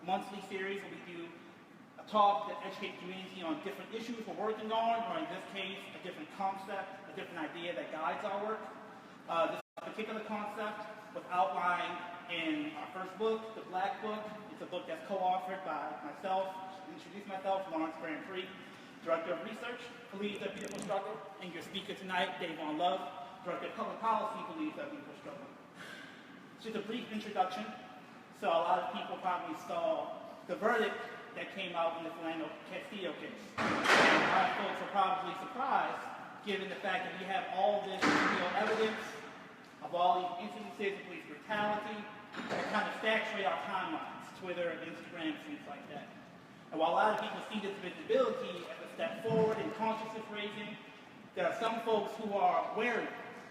monthly series where we do a talk that educates the community on different issues we're working on, or in this case, a different concept, a different idea that guides our work. This particular concept was outlined in our first book, The Black Book. It's a book that's co-authored by myself, introduce myself, Grandpre, Director of Research, believes that beautiful struggle, and your speaker tonight, Dayvon Love, Director of Public Policy, believes that beautiful struggle. Just a brief introduction. So a lot of people probably saw the verdict that came out in the Philando Castillo case. And a lot of folks are probably surprised, given the fact that we have all this video evidence of all these instances of police brutality that kind of saturate our timelines, Twitter, Instagram, things like that. And while a lot of people see this visibility as a step forward in consciousness raising, there are some folks who are wary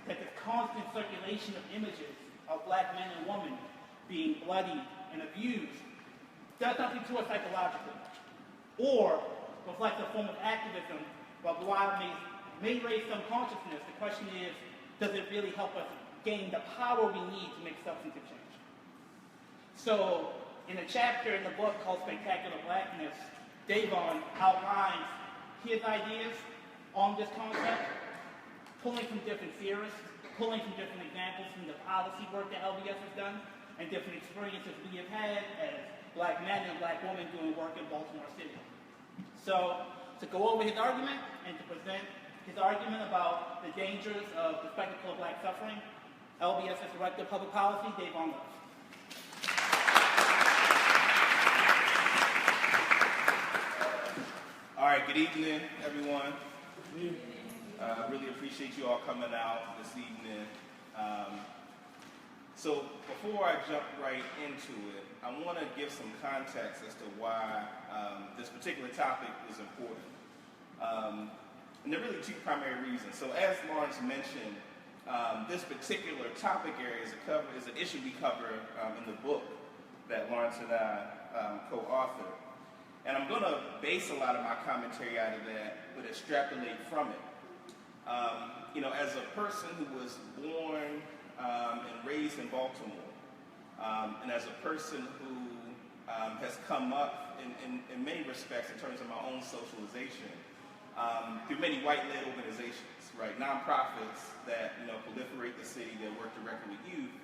that the constant circulation of images of black men and women being bloodied and abused does something to us psychologically, or reflects a form of activism. While it may raise some consciousness, the question is, does it really help us gain the power we need to make substantive change? So, in a chapter in the book called Spectacular Blackness, Dayvon outlines his ideas on this concept, pulling from different theorists, pulling from different examples from the policy work that LBS has done, and different experiences we have had as black men and black women doing work in Baltimore City. So, to go over his argument and to present his argument about the dangers of the spectacle of black suffering, LBS's Director of Public Policy, Dayvon Love. All right, good evening, everyone. I really appreciate you all coming out this evening. So before I jump right into it, I want to give some context as to why this particular topic is important. And there are really two primary reasons. So as Lawrence mentioned, this particular topic area is an issue we cover in the book that Lawrence and I co-authored. And I'm going to base a lot of my commentary out of that, but extrapolate from it. As a person who was born and raised in Baltimore, and as a person who has come up in many respects in terms of my own socialization through many white-led organizations, right, nonprofits that proliferate the city, that work directly with youth,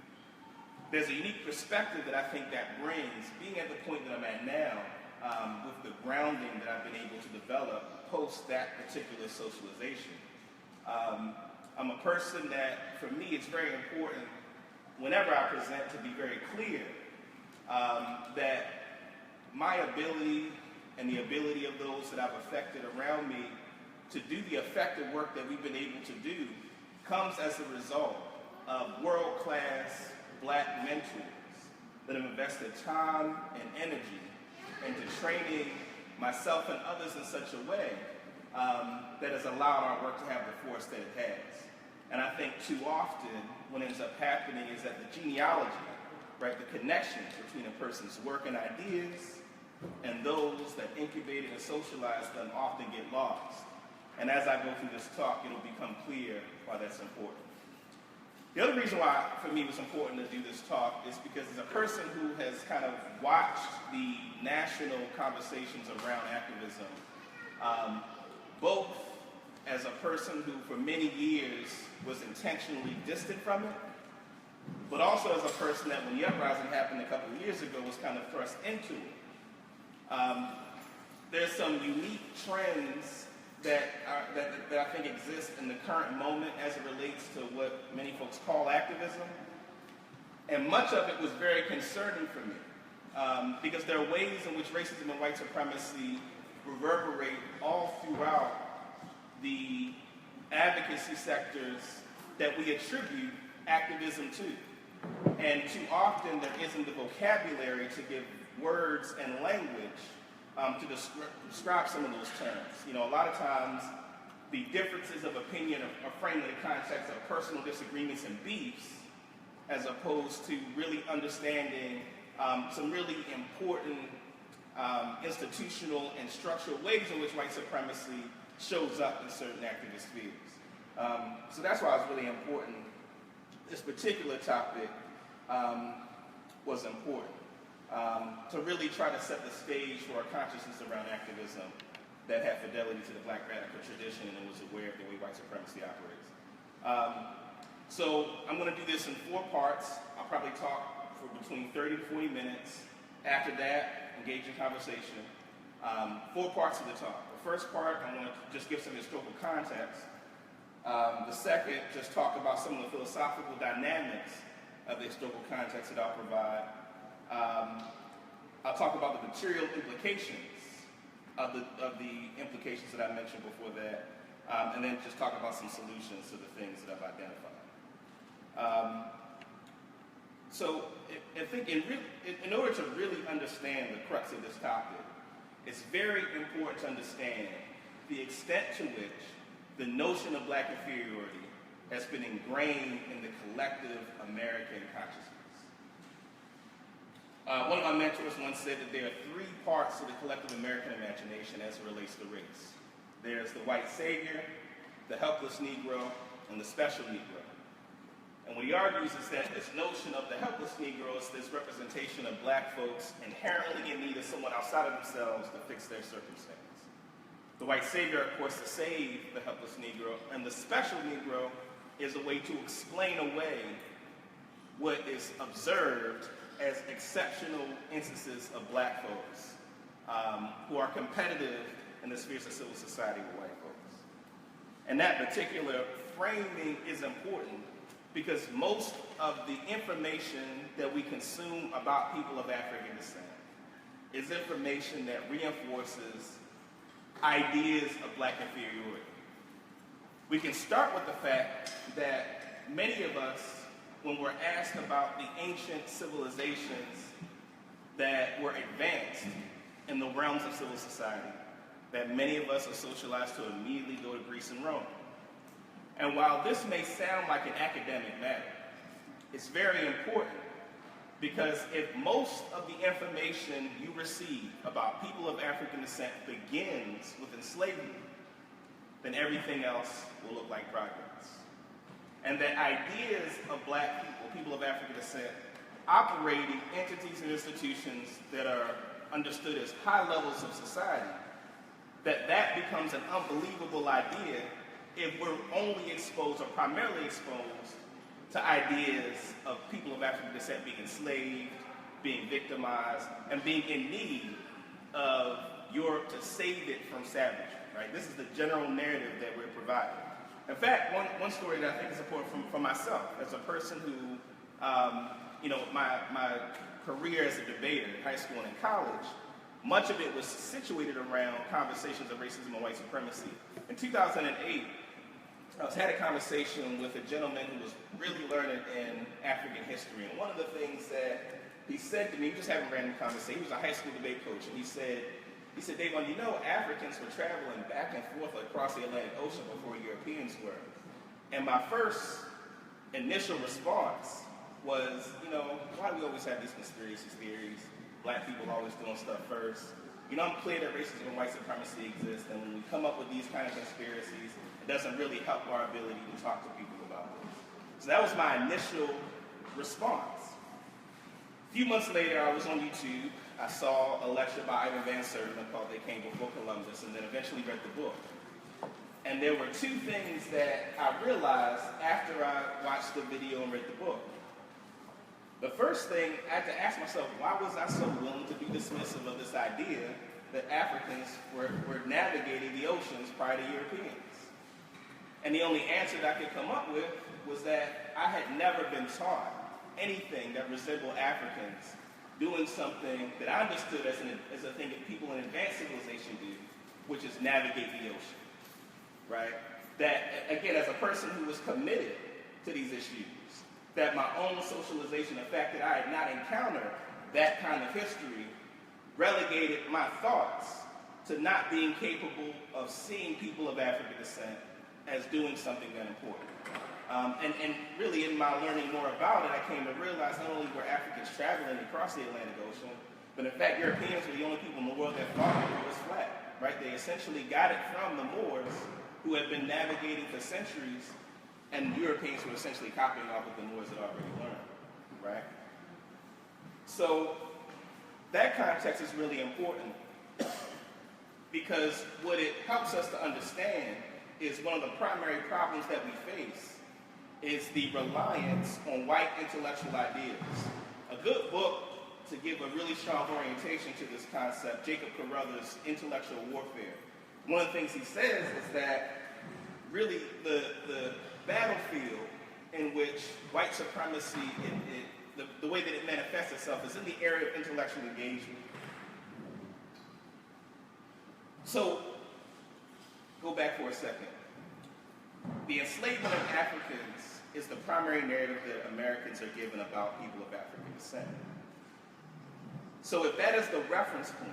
there's a unique perspective that I think that brings, being at the point that I'm at now, with the grounding that I've been able to develop post that particular socialization. I'm a person that, for me, it's very important whenever I present to be very clear that my ability and the ability of those that I've affected around me to do the effective work that we've been able to do comes as a result of world-class black mentors that have invested time and energy into training myself and others in such a way that has allowed our work to have the force that it has. And I think too often what ends up happening is that the genealogy, right, the connections between a person's work and ideas and those that incubated and socialized them often get lost. And as I go through this talk, it'll become clear why that's important. The other reason why, for me, it was important to do this talk is because as a person who has kind of watched the national conversations around activism, both as a person who for many years was intentionally distant from it, but also as a person that when the uprising happened a couple of years ago was kind of thrust into it. There's some unique trends that I think exist in the current moment as it relates to what many folks call activism. And much of it was very concerning for me because there are ways in which racism and white supremacy reverberate all throughout the advocacy sectors that we attribute activism to. And too often there isn't the vocabulary to give words and language to describe some of those terms. A lot of times the differences of opinion are framed in the context of personal disagreements and beefs, as opposed to really understanding some really important institutional and structural ways in which white supremacy shows up in certain activist spheres. So that's why it's really important. This particular topic was important. to really try to set the stage for a consciousness around activism that had fidelity to the Black radical tradition and was aware of the way white supremacy operates. So I'm going to do this in 4 parts. I'll probably talk for between 30 to 40 minutes. After that, engage in conversation. 4 parts of the talk. The first part, I want to just give some historical context. The second, just talk about some of the philosophical dynamics of the historical context that I'll provide. I'll talk about the material implications of the implications that I mentioned before that, and then just talk about some solutions to the things that I've identified. So I think in order to really understand the crux of this topic, it's very important to understand the extent to which the notion of Black inferiority has been ingrained in the collective American consciousness. One of my mentors once said that there are 3 parts to the collective American imagination as it relates to race. There's the white savior, the helpless Negro, and the special Negro. And what he argues is that this notion of the helpless Negro is this representation of Black folks inherently in need of someone outside of themselves to fix their circumstance. The white savior, of course, to save the helpless Negro, and the special Negro is a way to explain away what is observed as exceptional instances of Black folks who are competitive in the spheres of civil society with white folks. And that particular framing is important because most of the information that we consume about people of African descent is information that reinforces ideas of Black inferiority. We can start with the fact that many of us, when we're asked about the ancient civilizations that were advanced in the realms of civil society, that many of us are socialized to immediately go to Greece and Rome. And while this may sound like an academic matter, it's very important because if most of the information you receive about people of African descent begins with enslavement, then everything else will look like progress. And that ideas of Black people, people of African descent, operating entities and institutions that are understood as high levels of society, that becomes an unbelievable idea if we're only exposed or primarily exposed to ideas of people of African descent being enslaved, being victimized, and being in need of Europe to save it from savagery, right? This is the general narrative that we're providing. In fact, one story that I think is important from myself, as a person who, my career as a debater in high school and in college, much of it was situated around conversations of racism and white supremacy. In 2008, I had a conversation with a gentleman who was really learned in African history. And one of the things that he said to me, we just having a random conversation, he was a high school debate coach, and he said, Dayvon, you know Africans were traveling back and forth across the Atlantic Ocean before Europeans were. And my first initial response was, why do we always have these conspiracy theories? Black people always doing stuff first. I'm clear that racism and white supremacy exist, and when we come up with these kind of conspiracies, it doesn't really help our ability to talk to people about this. So that was my initial response. A few months later, I was on YouTube. I saw a lecture by Ivan Van Sertima called They Came Before Columbus, and then eventually read the book. And there were 2 things that I realized after I watched the video and read the book. The first thing, I had to ask myself, why was I so willing to be dismissive of this idea that Africans were navigating the oceans prior to Europeans? And the only answer that I could come up with was that I had never been taught anything that resembled Africans doing something that I understood as a thing that people in advanced civilization do, which is navigate the ocean, right? That, again, as a person who was committed to these issues, that my own socialization, the fact that I had not encountered that kind of history, relegated my thoughts to not being capable of seeing people of African descent as doing something that important. And really in my learning more about it, I came to realize not only were Africans traveling across the Atlantic Ocean, but in fact Europeans were the only people in the world that thought it was flat, right? They essentially got it from the Moors, who had been navigating for centuries, and Europeans were essentially copying off what the Moors had already learned, right? So that context is really important because what it helps us to understand is one of the primary problems that we face is the reliance on white intellectual ideas. A good book to give a really strong orientation to this concept, Jacob Carruthers' Intellectual Warfare. One of the things he says is that really the battlefield in which white supremacy, the way that it manifests itself is in the area of intellectual engagement. So, go back for a second. The enslavement of Africans is the primary narrative that Americans are given about people of African descent. So if that is the reference point,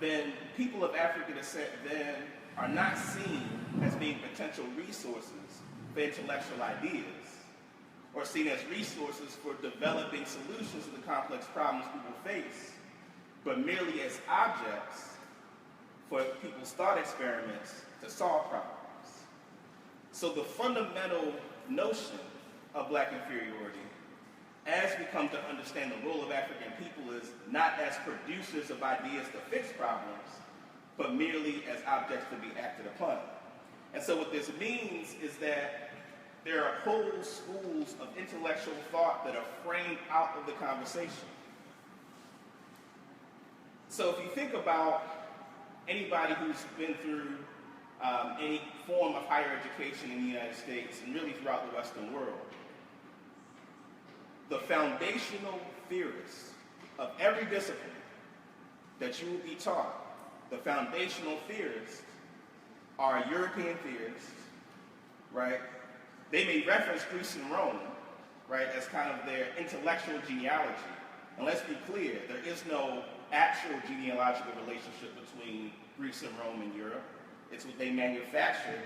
then people of African descent then are not seen as being potential resources for intellectual ideas, or seen as resources for developing solutions to the complex problems people face, but merely as objects for people's thought experiments to solve problems. So the fundamental notion of black inferiority, as we come to understand the role of African people, is not as producers of ideas to fix problems, but merely as objects to be acted upon. And so what this means is that there are whole schools of intellectual thought that are framed out of the conversation. So if you think about anybody who's been through any form of higher education in the United States and really throughout the Western world, the foundational theorists of every discipline that you will be taught, the foundational theorists are European theorists, right? They may reference Greece and Rome, right, as kind of their intellectual genealogy. And let's be clear, there is no actual genealogical relationship between Greece and Rome and Europe. It's what they manufactured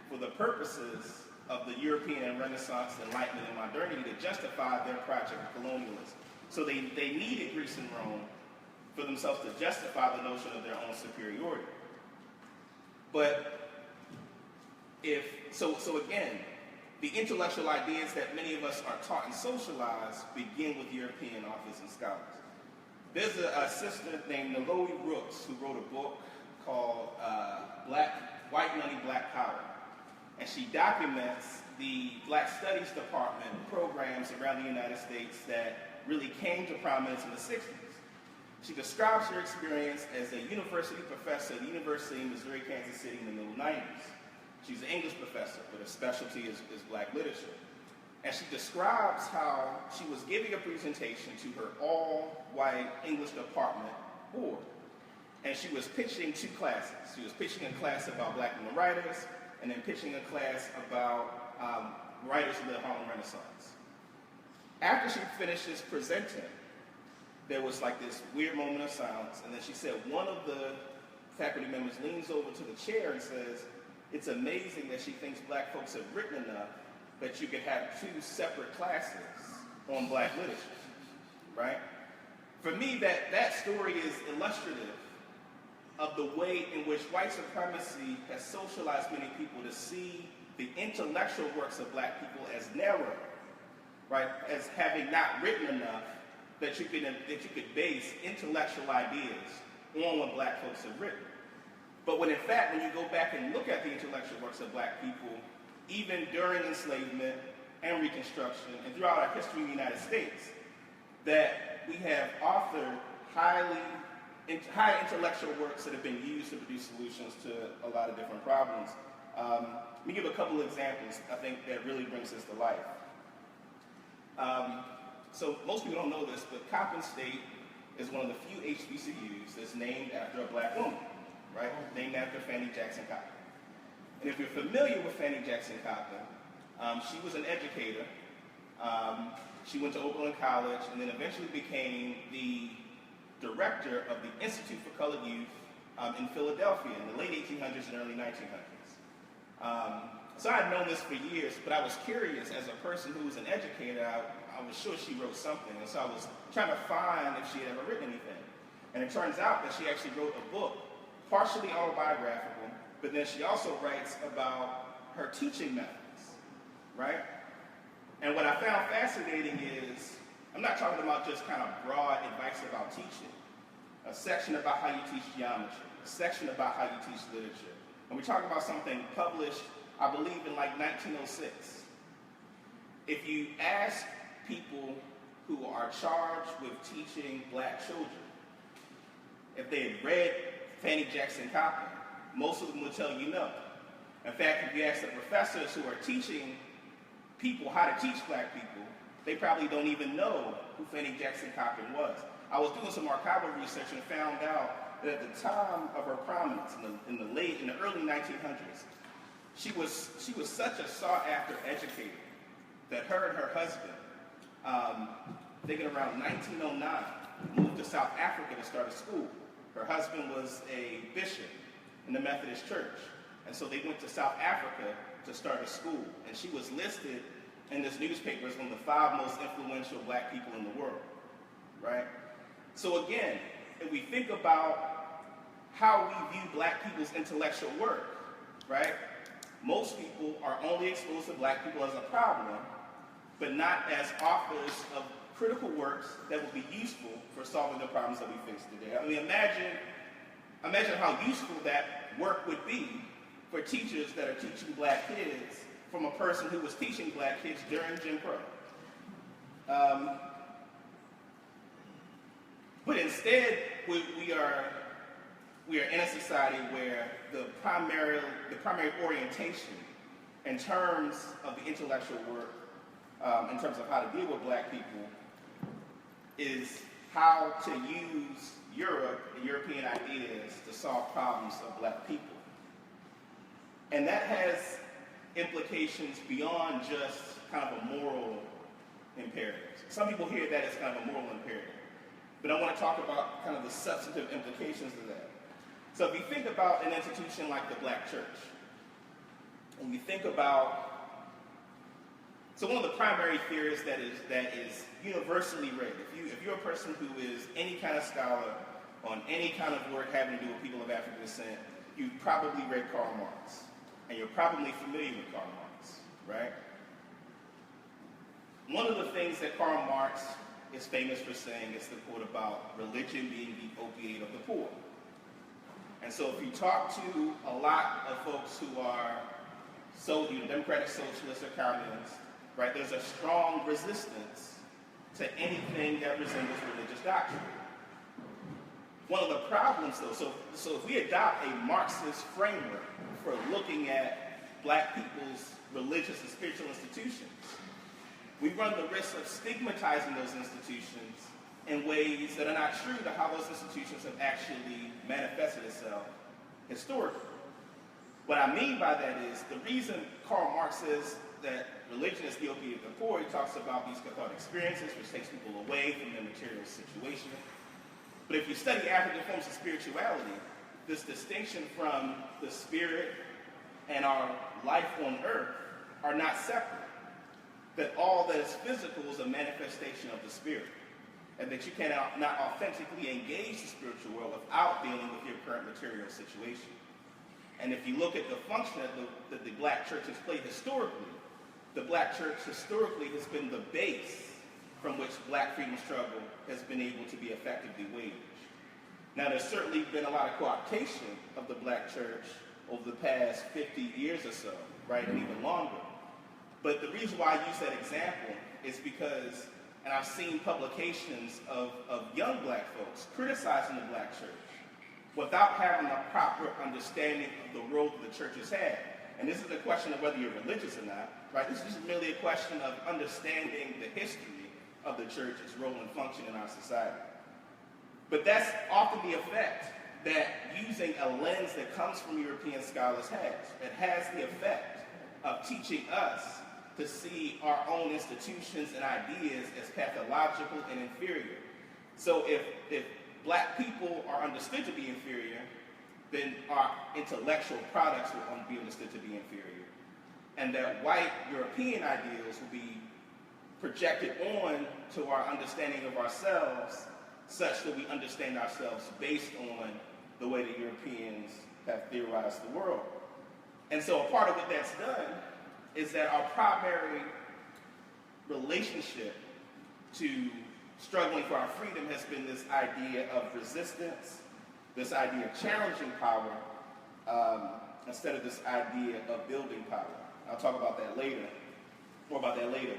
for the purposes of the European Renaissance, Enlightenment, and modernity to justify their project of colonialism. So they needed Greece and Rome for themselves to justify the notion of their own superiority. But so again, the intellectual ideas that many of us are taught and socialized begin with European authors and scholars. There's a sister named Naloe Brooks who wrote a book called White Money, Black Power. And she documents the Black Studies Department programs around the United States that really came to prominence in the 60s. She describes her experience as a university professor at the University of Missouri, Kansas City in the middle 90s. She's an English professor, but her specialty is black literature. And she describes how she was giving a presentation to her all-white English department board. And she was pitching two classes. She was pitching a class about black women writers, and then pitching a class about writers of the Harlem Renaissance. After she finishes presenting, there was like this weird moment of silence, and then she said one of the faculty members leans over to the chair and says, "It's amazing that she thinks black folks have written enough that you could have two separate classes on black literature," right? For me, that story is illustrative of the way in which white supremacy has socialized many people to see the intellectual works of black people as narrow, right? As having not written enough that you could base intellectual ideas on what black folks have written. But when in fact, when you go back and look at the intellectual works of black people, even during enslavement and Reconstruction and throughout our history in the United States, that we have authored high intellectual works that have been used to produce solutions to a lot of different problems. Let me give a couple of examples, I think, that really brings this to life. So most people don't know this, but Coppin State is one of the few HBCUs that's named after a black woman, right? Named after Fannie Jackson Coppin. And if you're familiar with Fannie Jackson Coppin, she was an educator. She went to Oberlin College and then eventually became the director of the Institute for Colored Youth in Philadelphia in the late 1800s and early 1900s. So I had known this for years, but I was curious as a person who was an educator. I was sure she wrote something, and so I was trying to find if she had ever written anything. And it turns out that she actually wrote a book, partially autobiographical, but then she also writes about her teaching methods, right? And what I found fascinating is I'm not talking about just kind of broad advice about teaching. A section about how you teach geometry, a section about how you teach literature. And we're talking about something published, I believe, in like 1906. If you ask people who are charged with teaching black children, if they had read Fannie Jackson Coppock, most of them would tell you no. In fact, if you ask the professors who are teaching people how to teach black people, they probably don't even know who Fannie Jackson Coppock was. I was doing some archival research and found out that at the time of her prominence, in the early 1900s, she was such a sought-after educator that her and her husband, thinking around 1909, moved to South Africa to start a school. Her husband was a bishop in the Methodist Church, and so they went to South Africa to start a school. And she was listed in this newspaper as one of the 5 most influential black people in the world, right? So again, if we think about how we view black people's intellectual work, right? Most people are only exposed to black people as a problem, but not as authors of critical works that will be useful for solving the problems that we face today. I mean, imagine how useful that work would be for teachers that are teaching black kids from a person who was teaching black kids during Jim Crow. But instead, we are in a society where the primary orientation in terms of the intellectual work, in terms of how to deal with black people, is how to use Europe and European ideas to solve problems of black people. And that has implications beyond just kind of a moral imperative. Some people hear that as kind of a moral imperative. But I want to talk about kind of the substantive implications of that. So if you think about an institution like the black church, and you think about, so one of the primary theories that is universally read, if you're a person who is any kind of scholar on any kind of work having to do with people of African descent, you've probably read Karl Marx, and you're probably familiar with Karl Marx, right? One of the things that Karl Marx is famous for saying is the quote about religion being the opiate of the poor. And so if you talk to a lot of folks who are democratic socialists or communists, right, there's a strong resistance to anything that resembles religious doctrine. One of the problems, though, so if we adopt a Marxist framework for looking at black people's religious and spiritual institutions, we run the risk of stigmatizing those institutions in ways that are not true to how those institutions have actually manifested itself historically. What I mean by that is the reason Karl Marx says that religion is the opiate of the poor, he talks about these cathartic experiences, which takes people away from their material situation. But if you study African forms of spirituality, this distinction from the spirit and our life on earth are not separate. That all that is physical is a manifestation of the spirit. And that you cannot not authentically engage the spiritual world without dealing with your current material situation. And if you look at the function that the black church has played historically, the black church historically has been the base from which black freedom struggle has been able to be effectively waged. Now, there's certainly been a lot of cooptation of the black church over the past 50 years or so, right, and even longer. But the reason why I use that example is because, and I've seen publications of young black folks criticizing the black church without having a proper understanding of the role that the church has had. And this is a question of whether you're religious or not, right? This is merely a question of understanding the history of the church, its role and function in our society. But that's often the effect that using a lens that comes from European scholars has. It has the effect of teaching us to see our own institutions and ideas as pathological and inferior. So if black people are understood to be inferior, then our intellectual products will be understood to be inferior. And that white European ideals will be projected on to our understanding of ourselves such that we understand ourselves based on the way that Europeans have theorized the world. And so a part of what that's done is that our primary relationship to struggling for our freedom has been this idea of resistance, this idea of challenging power, instead of this idea of building power. I'll talk about that later, more about that later.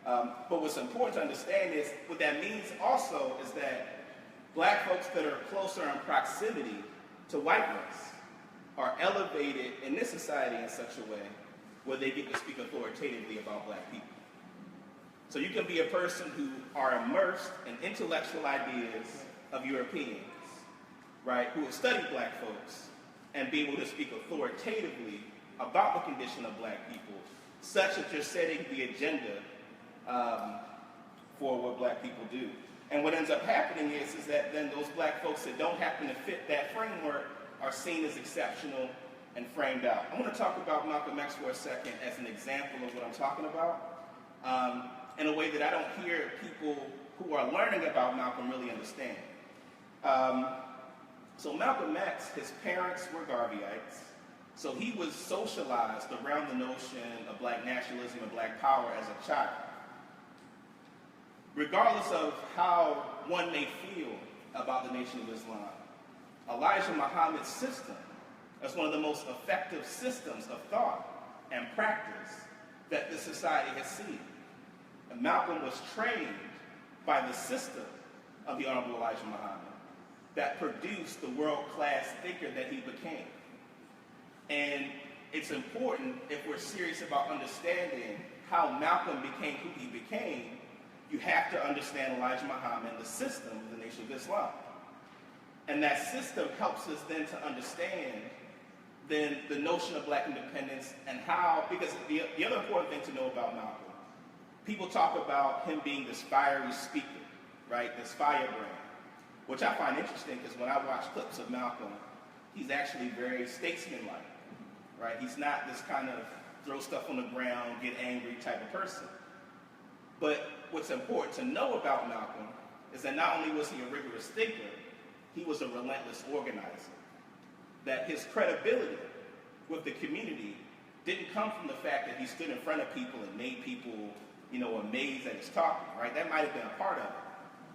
But what's important to understand is, what that means also is that black folks that are closer in proximity to whiteness are elevated in this society in such a way where they get to speak authoritatively about black people. So you can be a person who are immersed in intellectual ideas of Europeans, right, who have studied black folks, and be able to speak authoritatively about the condition of black people, such that you're setting the agenda for what black people do. And what ends up happening is that then those black folks that don't happen to fit that framework are seen as exceptional and framed out. I want to talk about Malcolm X for a second as an example of what I'm talking about, in a way that I don't hear people who are learning about Malcolm really understand. So Malcolm X, his parents were Garveyites, so he was socialized around the notion of black nationalism and black power as a child. Regardless of how one may feel about the Nation of Islam, Elijah Muhammad's system is one of the most effective systems of thought and practice that this society has seen. And Malcolm was trained by the system of the Honorable Elijah Muhammad that produced the world-class thinker that he became. And it's important, if we're serious about understanding how Malcolm became who he became, you have to understand Elijah Muhammad and the system of the Nation of Islam. And that system helps us then to understand then the notion of black independence and how, because the other important thing to know about Malcolm, people talk about him being this fiery speaker, right, this firebrand, which I find interesting because when I watch clips of Malcolm, he's actually very statesmanlike, right? He's not this kind of throw stuff on the ground, get angry type of person. But what's important to know about Malcolm is that not only was he a rigorous thinker, he was a relentless organizer. That his credibility with the community didn't come from the fact that he stood in front of people and made people, amazed at his talking, right? That might have been a part of it.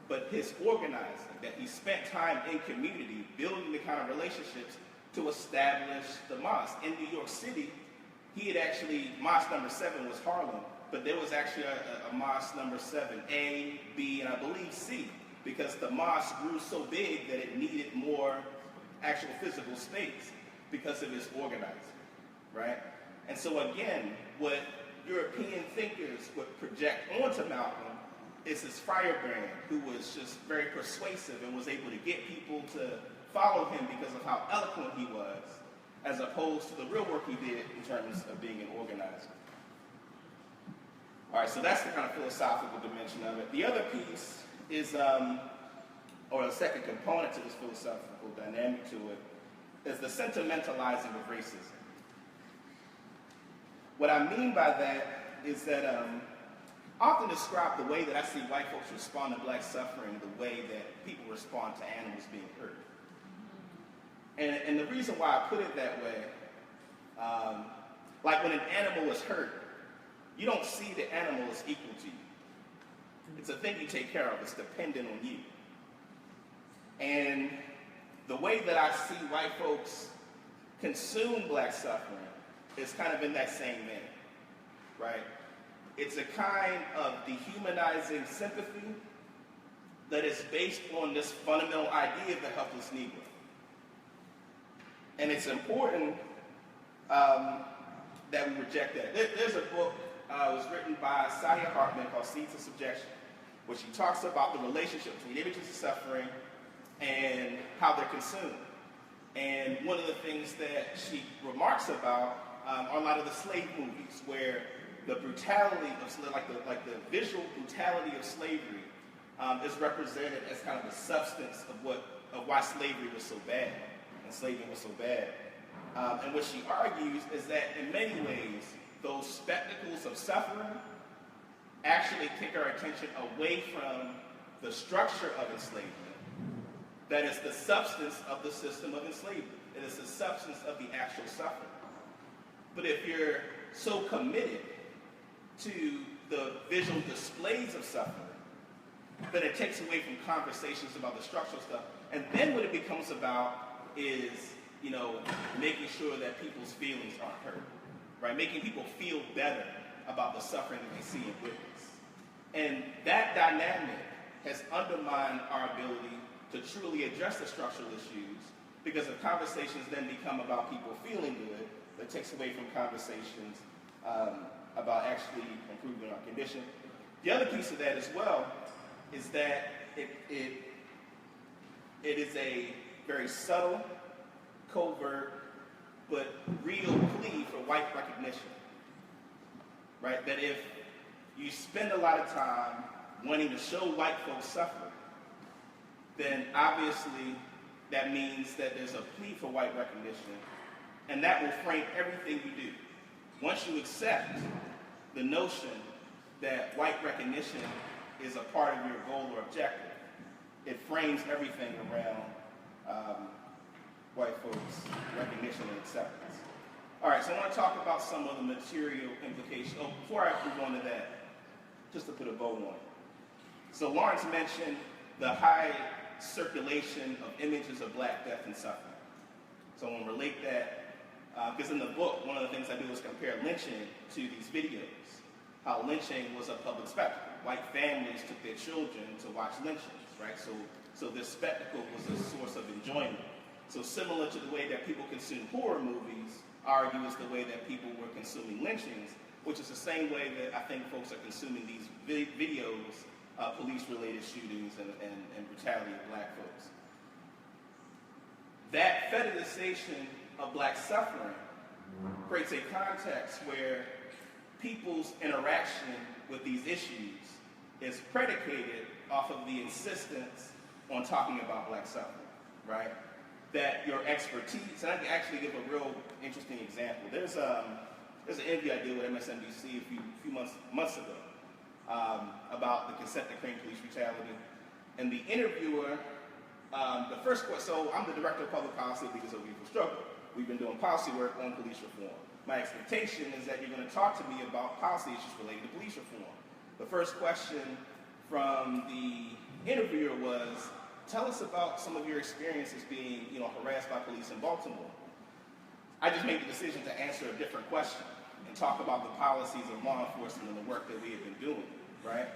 But his organizing, that he spent time in community, building the kind of relationships to establish the mosque. In New York City, he had actually, mosque number 7 was Harlem, but there was actually a mosque number 7, A, B, and I believe C, because the mosque grew so big that it needed more actual physical space because of his organizing, right? And so again, what European thinkers would project onto Malcolm is this firebrand who was just very persuasive and was able to get people to follow him because of how eloquent he was, as opposed to the real work he did in terms of being an organizer. All right, so that's the kind of philosophical dimension of it. The other piece is, or the second component to this philosophical dynamic to it, is the sentimentalizing of racism. What I mean by that is that I often describe the way that I see white folks respond to black suffering the way that people respond to animals being hurt. And the reason why I put it that way, like when an animal is hurt, you don't see the animal as equal to you. It's a thing you take care of. It's dependent on you. And the way that I see white folks consume black suffering is kind of in that same vein, right? It's a kind of dehumanizing sympathy that is based on this fundamental idea of the helpless Negro. And it's important that we reject that. There's a book that was written by Saidiya Hartman called Seeds of Subjection, where she talks about the relationship between images of suffering and how they're consumed. And one of the things that she remarks about are a lot of the slave movies, where the brutality of like the visual brutality of slavery is represented as kind of the substance of why slavery was so bad, and enslavement was so bad. And what she argues is that in many ways, those spectacles of suffering actually take our attention away from the structure of enslavement. That is the substance of the system of enslavement. It is the substance of the actual suffering. But if you're so committed to the visual displays of suffering, then it takes away from conversations about the structural stuff. And then what it becomes about is, making sure that people's feelings aren't hurt, right? Making people feel better about the suffering that they see and witness. And that dynamic has undermined our ability to truly address the structural issues, because if conversations then become about people feeling good, that takes away from conversations about actually improving our condition. The other piece of that as well is that it is a very subtle, covert, but real plea for white recognition, right? That if you spend a lot of time wanting to show white folks suffering, then obviously that means that there's a plea for white recognition, and that will frame everything you do. Once you accept the notion that white recognition is a part of your goal or objective, it frames everything around white folks' recognition and acceptance. All right, so I want to talk about some of the material implications. Oh, before I move on to that, just to put a bow on it. So Lawrence mentioned the high circulation of images of Black death and suffering. So I want to relate that, because in the book, one of the things I do is compare lynching to these videos. How lynching was a public spectacle. White families took their children to watch lynchings, right? So this spectacle was a source of enjoyment. So similar to the way that people consume horror movies, argue is the way that people were consuming lynchings, which is the same way that I think folks are consuming these videos, police-related shootings and brutality of Black folks. That fetishization of Black suffering creates a context where people's interaction with these issues is predicated off of the insistence on talking about Black suffering, right? That your expertise, and I can actually give a real interesting example. There's an interview I did with MSNBC a few months ago about the consent decree and police brutality. And the interviewer, the first question, so I'm the director of public policy at Leaders of Youthful Struggle. We've been doing policy work on police reform. My expectation is that you're going to talk to me about policy issues related to police reform. The first question from the interviewer was, tell us about some of your experiences being, harassed by police in Baltimore. I just made the decision to answer a different question and talk about the policies of law enforcement and the work that we have been doing, right?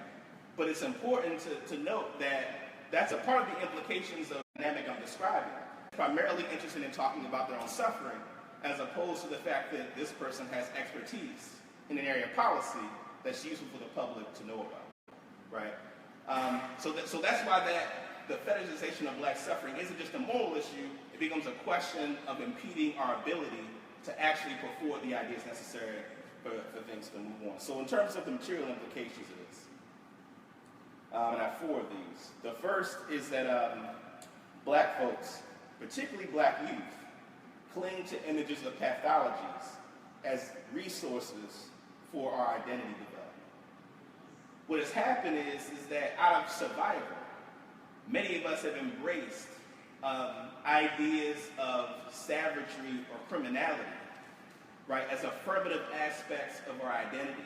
But it's important to note that that's a part of the implications of the dynamic I'm describing. Primarily interested in talking about their own suffering, as opposed to the fact that this person has expertise in an area of policy that's useful for the public to know about, right? So that's why the fetishization of Black suffering isn't just a moral issue, it becomes a question of impeding our ability to actually put forward the ideas necessary for things to move on. So in terms of the material implications of this, and I have 4 of these. The first is that Black folks, particularly Black youth, cling to images of pathologies as resources for our identity development. What has happened is that out of survival, many of us have embraced ideas of savagery or criminality, right, as affirmative aspects of our identity,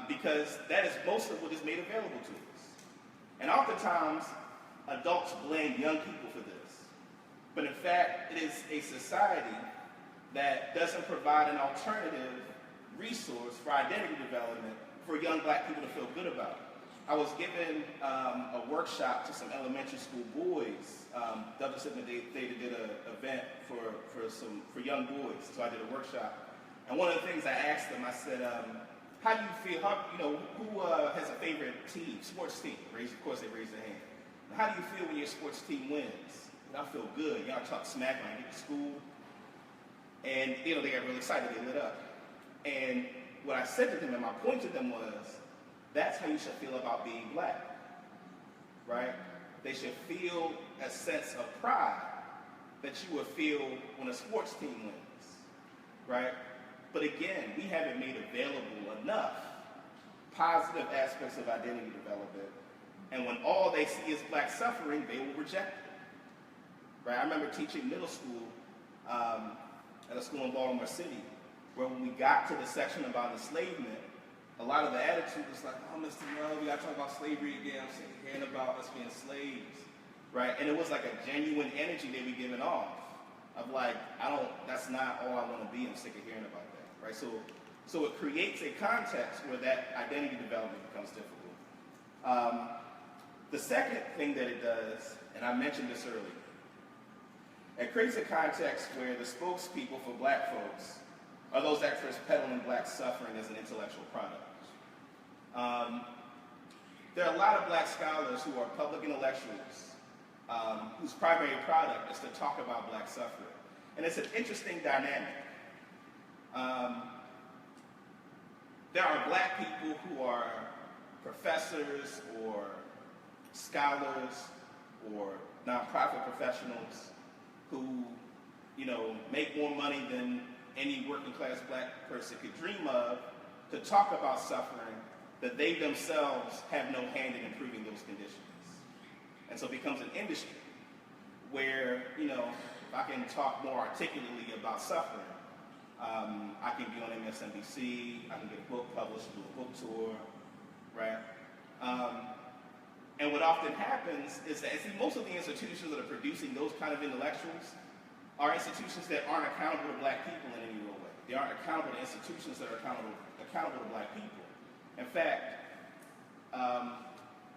because that is most of what is made available to us. And oftentimes, adults blame young people for this. But in fact, it is a society that doesn't provide an alternative resource for identity development for young Black people to feel good about. I was given a workshop to some elementary school boys. Douglas and Data did an event for young boys, so I did a workshop. And one of the things I asked them, I said, how do you feel? Who has a favorite team, sports team? Of course, they raised their hand. How do you feel when your sports team wins? I feel good. Y'all talk smack when I get to school. And they got really excited. They lit up. And what I said to them, and my point to them was, that's how you should feel about being Black, right? They should feel a sense of pride that you would feel when a sports team wins, right? But again, we haven't made available enough positive aspects of identity development, and when all they see is Black suffering, they will reject it, right? I remember teaching middle school at a school in Baltimore City, where when we got to the section about enslavement, a lot of the attitude was like, oh, Mr. Love, we got to talk about slavery again. I'm sick of hearing about us being slaves, right? And it was like a genuine energy they were giving off of like, that's not all I want to be. I'm sick of hearing about that, right? So it creates a context where that identity development becomes difficult. The second thing that it does, and I mentioned this earlier, it creates a context where the spokespeople for black folks are those experts peddling black suffering as an intellectual product. There are a lot of black scholars who are public intellectuals whose primary product is to talk about black suffering. And it's an interesting dynamic. There are black people who are professors or scholars or nonprofit professionals who, make more money than any working class black person could dream of to talk about suffering that they themselves have no hand in improving those conditions. And so it becomes an industry where, if I can talk more articulately about suffering, I can be on MSNBC, I can get a book published, do a book tour, right? And what often happens is that most of the institutions that are producing those kind of intellectuals are institutions that aren't accountable to black people in any real way. They aren't accountable to institutions that are accountable to black people. In fact,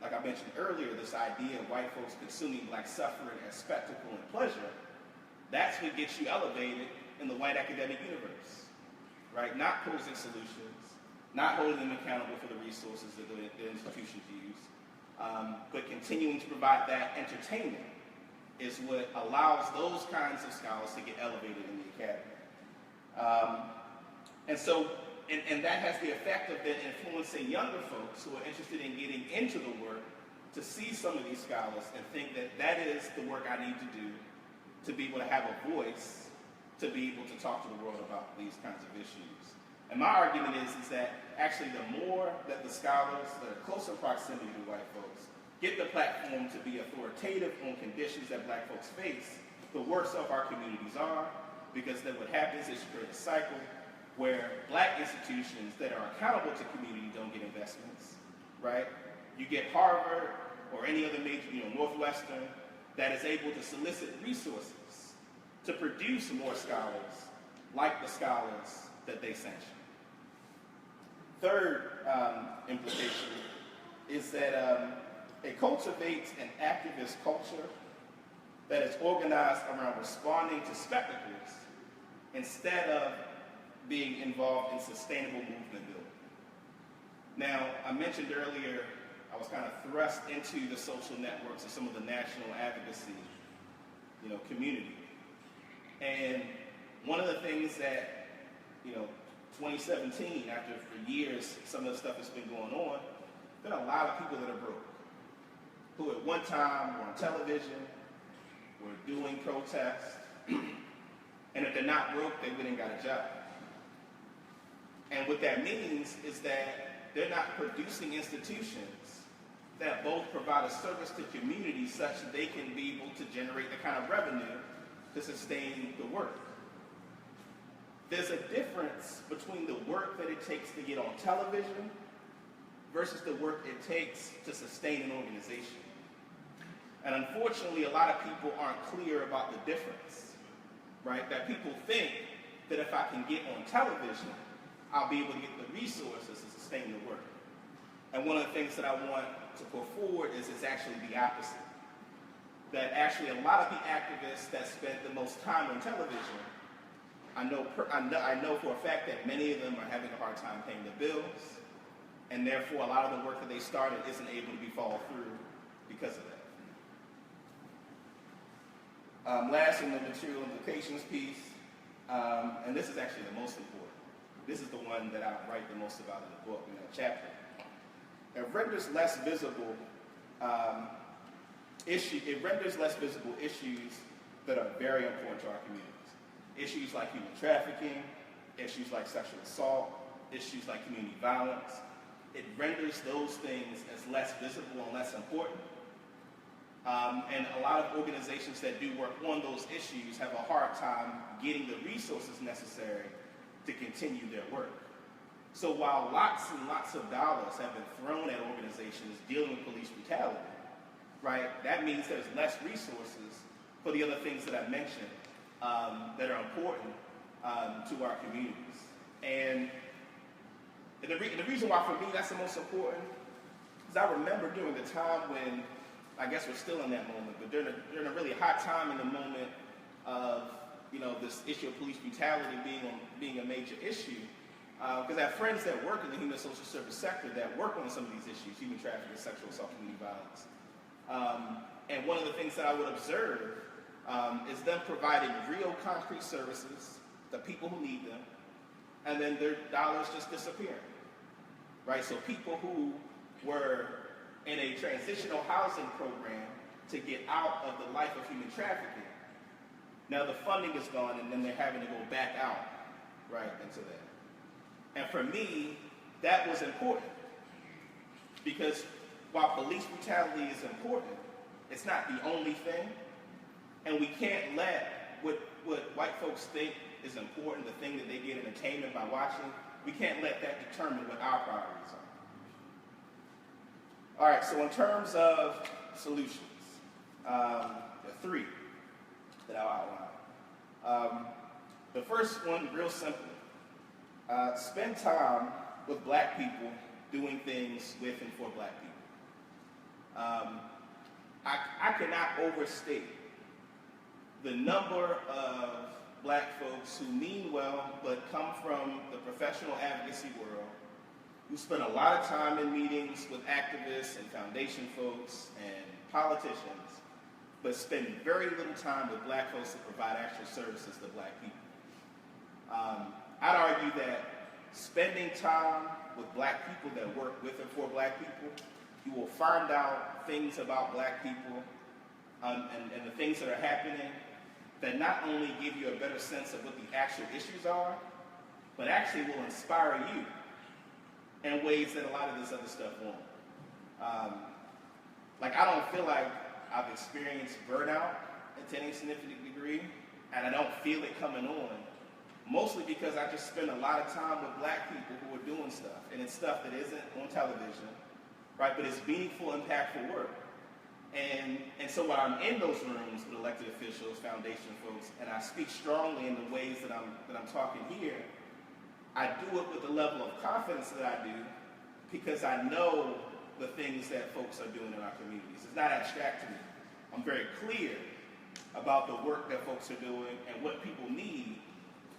like I mentioned earlier, this idea of white folks consuming black suffering as spectacle and pleasure, that's what gets you elevated in the white academic universe, right? Not posing solutions, not holding them accountable for the resources that the institutions use, but continuing to provide that entertainment is what allows those kinds of scholars to get elevated in the academy. And that has the effect of then influencing younger folks who are interested in getting into the work to see some of these scholars and think that that is the work I need to do to be able to have a voice, to be able to talk to the world about these kinds of issues. And my argument is that actually the more that the scholars that are close in proximity to white folks get the platform to be authoritative on conditions that black folks face, the worse off our communities are, because then what happens is you create a cycle where black institutions that are accountable to community don't get investments, right? You get Harvard or any other major, Northwestern, that is able to solicit resources to produce more scholars like the scholars that they sanction. Third implication is that it cultivates an activist culture that is organized around responding to spectacles instead of being involved in sustainable movement building. Now, I mentioned earlier, I was kind of thrust into the social networks of some of the national advocacy, community. And one of the things that, 2017, after for years, some of the stuff that's been going on, there are a lot of people that are broke, who at one time were on television, were doing protests, and if they're not broke, they went and got a job. And what that means is that they're not producing institutions that both provide a service to communities such that they can be able to generate the kind of revenue to sustain the work. There's a difference between the work that it takes to get on television versus the work it takes to sustain an organization. And unfortunately, a lot of people aren't clear about the difference, right? That people think that if I can get on television, I'll be able to get the resources to sustain the work. And one of the things that I want to put forward is it's actually the opposite. That actually a lot of the activists that spend the most time on television, I know for a fact that many of them are having a hard time paying the bills, and therefore a lot of the work that they started isn't able to be followed through because of that. Last in the material implications piece, and this is actually the most important. This is the one that I write the most about in the book, in that chapter. It renders less visible issues that are very important to our communities. Issues like human trafficking, issues like sexual assault, issues like community violence. It renders those things as less visible and less important. And a lot of organizations that do work on those issues have a hard time getting the resources necessary to continue their work. So while lots and lots of dollars have been thrown at organizations dealing with police brutality, right, that means there's less resources for the other things that I mentioned that are important to our communities. And the reason why for me that's the most important is I remember during the time when, I guess we're still in that moment, but during a really hot time in the moment of, you know, this issue of police brutality being a major issue, because I have friends that work in the human social service sector that work on some of these issues, human trafficking, sexual assault, community violence. And one of the things that I would observe is them providing real concrete services to people who need them, and then their dollars just disappearing, right? So people who were in a transitional housing program to get out of the life of human trafficking, now the funding is gone and then they're having to go back out, right, into that. And for me, that was important because while police brutality is important, it's not the only thing, and we can't let what white folks think is important, the thing that they get entertainment by watching, we can't let that determine what our priorities are. All right, so in terms of solutions, there are three that I'll outline. The first one, real simple. Spend time with black people doing things with and for black people. I cannot overstate the number of black folks who mean well but come from the professional advocacy world, who spend a lot of time in meetings with activists and foundation folks and politicians, but spend very little time with black folks to provide actual services to black people. I'd argue that spending time with black people that work with and for black people, you will find out things about black people and the things that are happening that not only give you a better sense of what the actual issues are, but actually will inspire you in ways that a lot of this other stuff won't. Like, I don't feel like I've experienced burnout to any significant degree, and I don't feel it coming on, mostly because I just spend a lot of time with black people who are doing stuff, and it's stuff that isn't on television, right, but it's meaningful, impactful work. And so when I'm in those rooms with elected officials, foundation folks, and I speak strongly in the ways that I'm talking here, I do it with the level of confidence that I do because I know the things that folks are doing in our communities. It's not abstract to me. I'm very clear about the work that folks are doing and what people need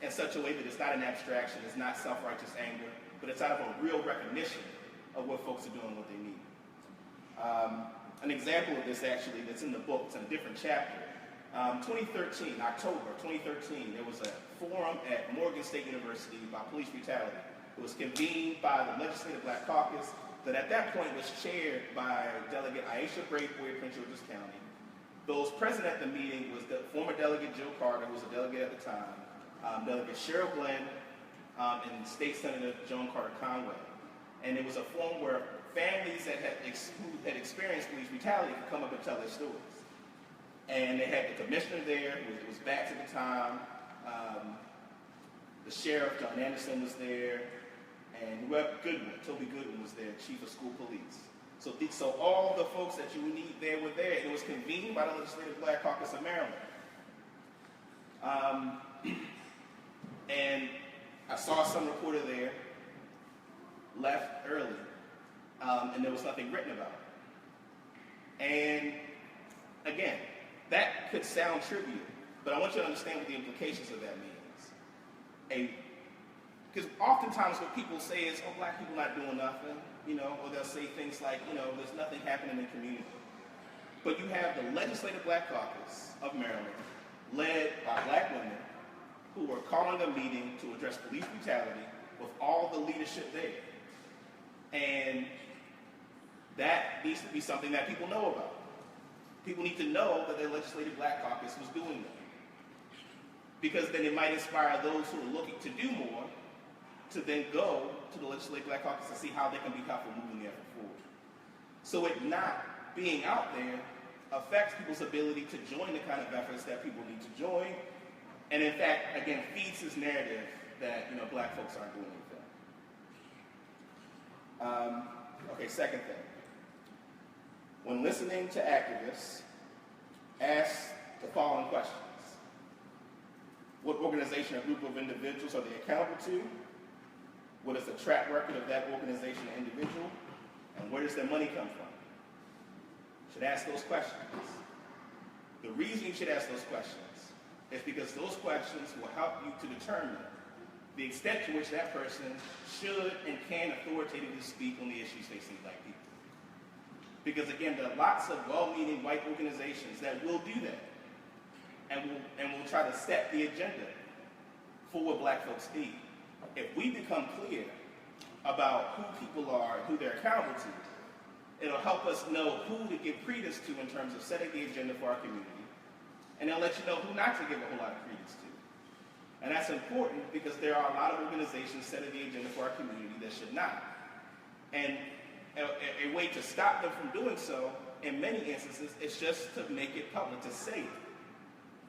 in such a way that it's not an abstraction, it's not self-righteous anger, but it's out of a real recognition of what folks are doing, what they need. An example of this, actually, that's in the book, it's in a different chapter. 2013, October 2013, there was a forum at Morgan State University about police brutality. It was convened by the Legislative Black Caucus that at that point was chaired by Delegate Aisha Braithwaite, Prince George's County. Those present at the meeting was the former Delegate Joe Carter, who was a delegate at the time, Delegate Cheryl Glenn, and State Senator Joan Carter Conway. And it was a forum where families that had experienced police brutality could come up and tell their stories. And they had the commissioner there, who was Batts at the time, the sheriff, John Anderson, was there, and Toby Goodwin was there, chief of school police. So all the folks that you would need there were there, and it was convened by the Legislative Black Caucus of Maryland. And I saw some reporter there, left early, and there was nothing written about it. And again, that could sound trivial, but I want you to understand what the implications of that means. Because oftentimes what people say is, oh, black people not doing nothing, or they'll say things like, there's nothing happening in the community. But you have the Legislative Black Caucus of Maryland, led by black women, who are calling a meeting to address police brutality with all the leadership there. And that needs to be something that people know about. People need to know that the Legislative Black Caucus was doing that. Because then it might inspire those who are looking to do more to then go to the Legislative Black Caucus and see how they can be helpful moving the effort forward. So it not being out there affects people's ability to join the kind of efforts that people need to join, and in fact, again, feeds this narrative that black folks aren't doing anything. Okay, second thing. When listening to activists, ask the following questions. What organization or group of individuals are they accountable to? What is the track record of that organization or individual? And where does their money come from? You should ask those questions. The reason you should ask those questions is because those questions will help you to determine the extent to which that person should and can authoritatively speak on the issues facing black people. Because again, there are lots of well-meaning white organizations that will do that and will try to set the agenda for what black folks need. If we become clear about who people are and who they're accountable to, it'll help us know who to give credence to in terms of setting the agenda for our community, and it'll let you know who not to give a whole lot of credence to. And that's important because there are a lot of organizations setting the agenda for our community that should not. And a way to stop them from doing so, in many instances, is just to make it public, to say it.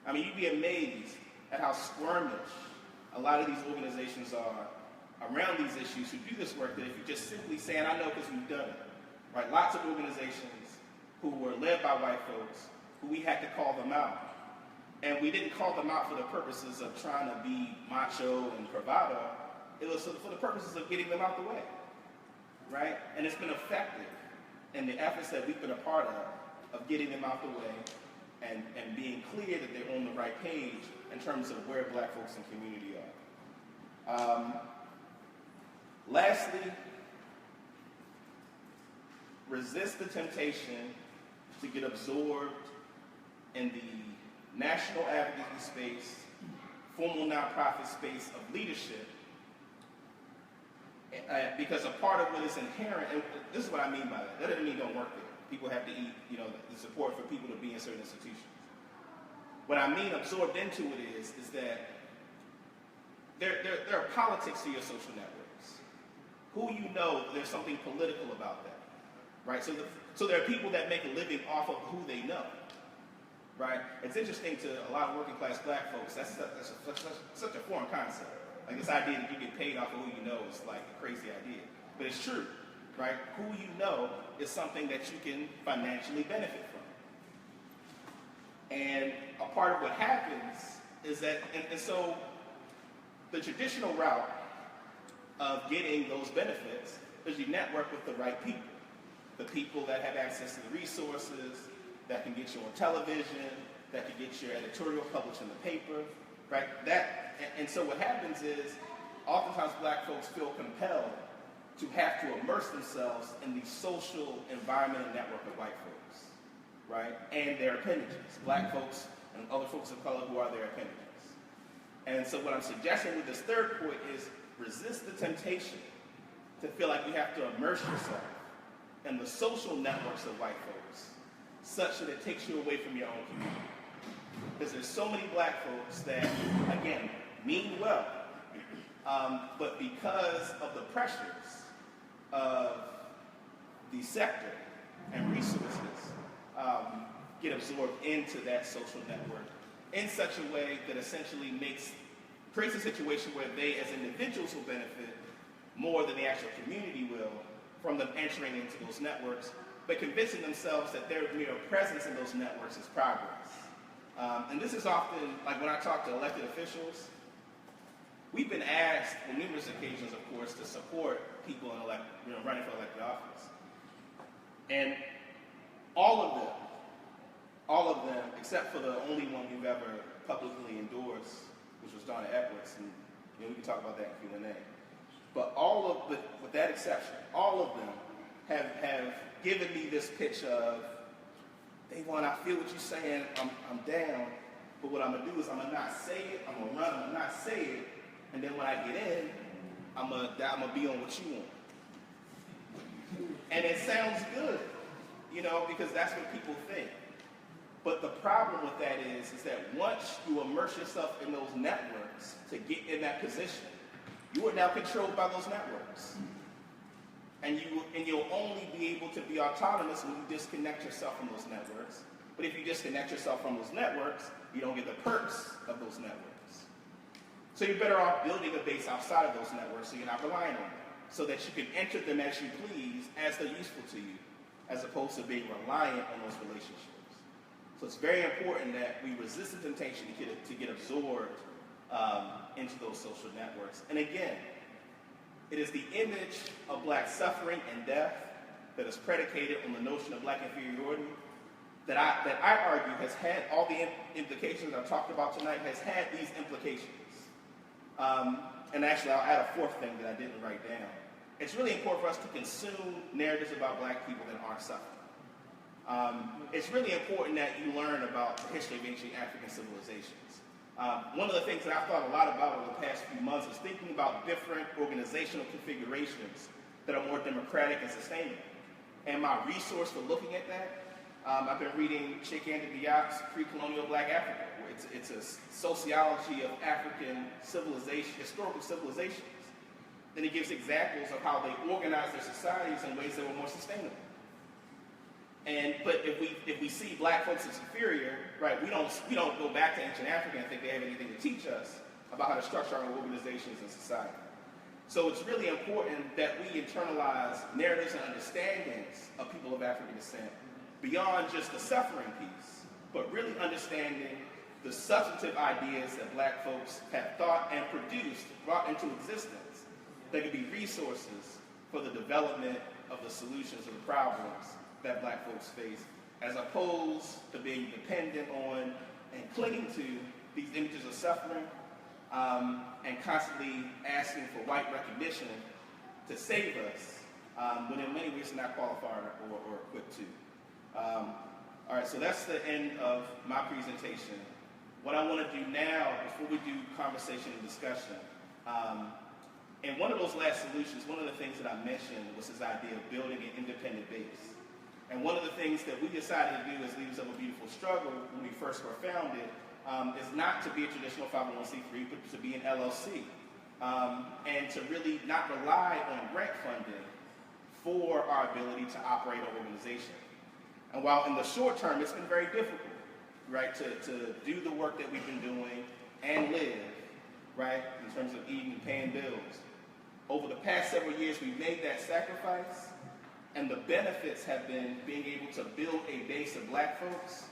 I mean, you'd be amazed at how squirmish a lot of these organizations are around these issues who do this work, that if you just simply say, and I know because we've done it, right? Lots of organizations who were led by white folks, who we had to call them out. And we didn't call them out for the purposes of trying to be macho and bravado. It was for the purposes of getting them out the way, right? And it's been effective in the efforts that we've been a part of getting them out the way and being clear that they're on the right page in terms of where black folks and community are. Lastly, resist the temptation to get absorbed in the national advocacy space, formal nonprofit space of leadership, because a part of what is inherent, and this is what I mean by that. That doesn't mean don't work there. People have to eat, the support for people to be in certain institutions. What I mean absorbed into it is that there are politics to your social networks. Who you know, there's something political about that, right? So there are people that make a living off of who they know, right? It's interesting to a lot of working class black folks, that's such a foreign concept. Like this idea that you get paid off of who you know is like a crazy idea. But it's true, right? Who you know is something that you can financially benefit from. And a part of what happens is that, and so the traditional route of getting those benefits is you network with the right people. The people that have access to the resources, that can get you on television, that can get your editorial published in the paper, right? And so what happens is, oftentimes black folks feel compelled to have to immerse themselves in the social environment and network of white folks, right? And their appendages, black folks and other folks of color who are their appendages. And so what I'm suggesting with this third point is resist the temptation to feel like you have to immerse yourself in the social networks of white folks such that it takes you away from your own community. Because there's so many black folks that, again, mean well, but because of the pressures of the sector and resources, get absorbed into that social network in such a way that essentially creates a situation where they as individuals will benefit more than the actual community will from them entering into those networks, but convincing themselves that their mere presence in those networks is progress. And this is often, like when I talk to elected officials, we've been asked on numerous occasions, of course, to support people in running for elected office. And all of them, except for the only one we've ever publicly endorsed, which was Donna Edwards, and we can talk about that in Q&A. But with that exception, all of them have given me this pitch of, Dayvon, I feel what you're saying, I'm down, but what I'm gonna do is I'm gonna not say it, I'm gonna run, I'm gonna not say it, and then when I get in, I'm gonna be on what you want. And it sounds good, because that's what people think. But the problem with that is that once you immerse yourself in those networks to get in that position, you are now controlled by those networks. And you'll only be able to be autonomous when you disconnect yourself from those networks. But if you disconnect yourself from those networks, you don't get the perks of those networks. So you're better off building a base outside of those networks so you're not relying on them. so that you can enter them as you please, as they're useful to you, as opposed to being reliant on those relationships. So it's very important that we resist the temptation to get absorbed into those social networks. And again, it is the image of black suffering and death that is predicated on the notion of black inferiority that I argue has had all the implications I've talked about tonight, has had these implications. And actually, I'll add a fourth thing that I didn't write down. It's really important for us to consume narratives about black people that aren't suffering. It's really important that you learn about the history of ancient African civilizations. One of the things that I've thought a lot about over the past few months is thinking about different organizational configurations that are more democratic and sustainable. And my resource for looking at that, I've been reading Cheikh-Anta Diop's Pre-Colonial Black Africa, where it's a sociology of African civilization, historical civilizations. Then he gives examples of how they organize their societies in ways that were more sustainable. But if we see black folks as inferior, right, we don't go back to ancient Africa and think they have anything to teach us about how to structure our organizations and society. So it's really important that we internalize narratives and understandings of people of African descent beyond just the suffering piece, but really understanding the substantive ideas that black folks have thought and produced, brought into existence, that could be resources for the development of the solutions of the problems that black folks face, as opposed to being dependent on and clinging to these images of suffering and constantly asking for white recognition to save us, when in many ways they're not qualified or equipped to. All right, so that's the end of my presentation. What I want to do now, before we do conversation and discussion, and one of those last solutions, one of the things that I mentioned was this idea of building an independent base. And one of the things that we decided to do as Leaders of a Beautiful Struggle when we first were founded is not to be a traditional 501c3, but to be an LLC. And to really not rely on grant funding for our ability to operate our organization. And while in the short term it's been very difficult, right, to do the work that we've been doing and live, right, in terms of eating and paying bills, over the past several years we've made that sacrifice, and the benefits have been being able to build a base of black folks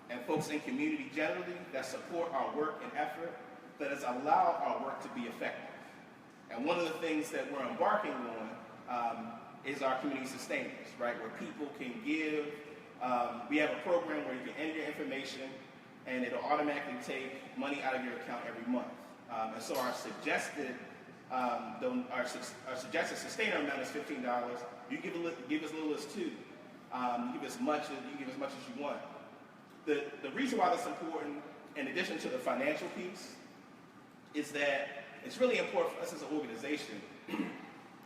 and folks in community generally that support our work and effort, that has allowed our work to be effective. And one of the things that we're embarking on is our community sustainers, right, where people can give. We have a program where you can enter your information and it'll automatically take money out of your account every month. And so our suggested sustainer amount is $15. You give as little as $2. You give as much as you want. The reason why that's important, in addition to the financial piece, is that it's really important for us as an organization.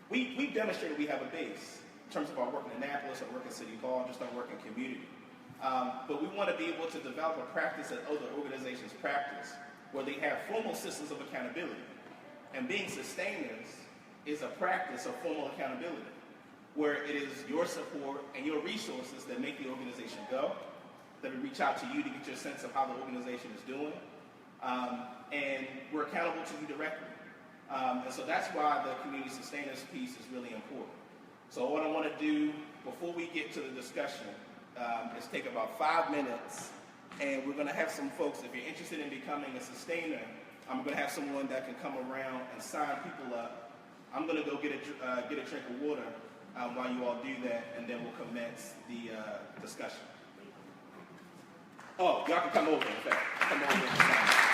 We've demonstrated we have a base in terms of our work in Annapolis, our work in City Hall, just our work in community. But we want to be able to develop a practice that other organizations practice, where they have formal systems of accountability. And being sustainers is a practice of formal accountability, where it is your support and your resources that make the organization go, that we reach out to you to get your sense of how the organization is doing, and we're accountable to you directly. And so that's why the community sustainers piece is really important. So what I want to do before we get to the discussion is take about 5 minutes, and we're going to have some folks, if you're interested in becoming a sustainer, I'm going to have someone that can come around and sign people up. I'm going to go get a drink of water while you all do that, and then we'll commence the discussion. Oh, y'all can come over, in fact. Come over and sign.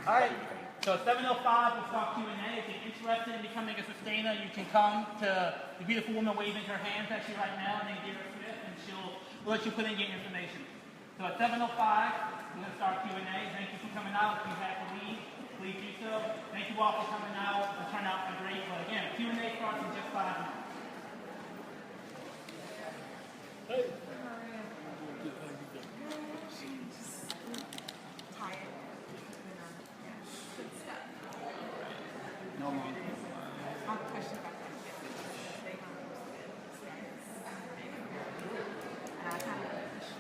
All right, so at 7:05, we'll start Q&A. If you're interested in becoming a sustainer, you can come to the beautiful woman waving her hands at you right now, and then give her a flip, and we'll let you put in your information. So at 7:05, we're going to start Q&A. Thank you for coming out. If you have to leave, please do so. Thank you all for coming out. The turnout was great. But again, Q&A starts in just 5 minutes.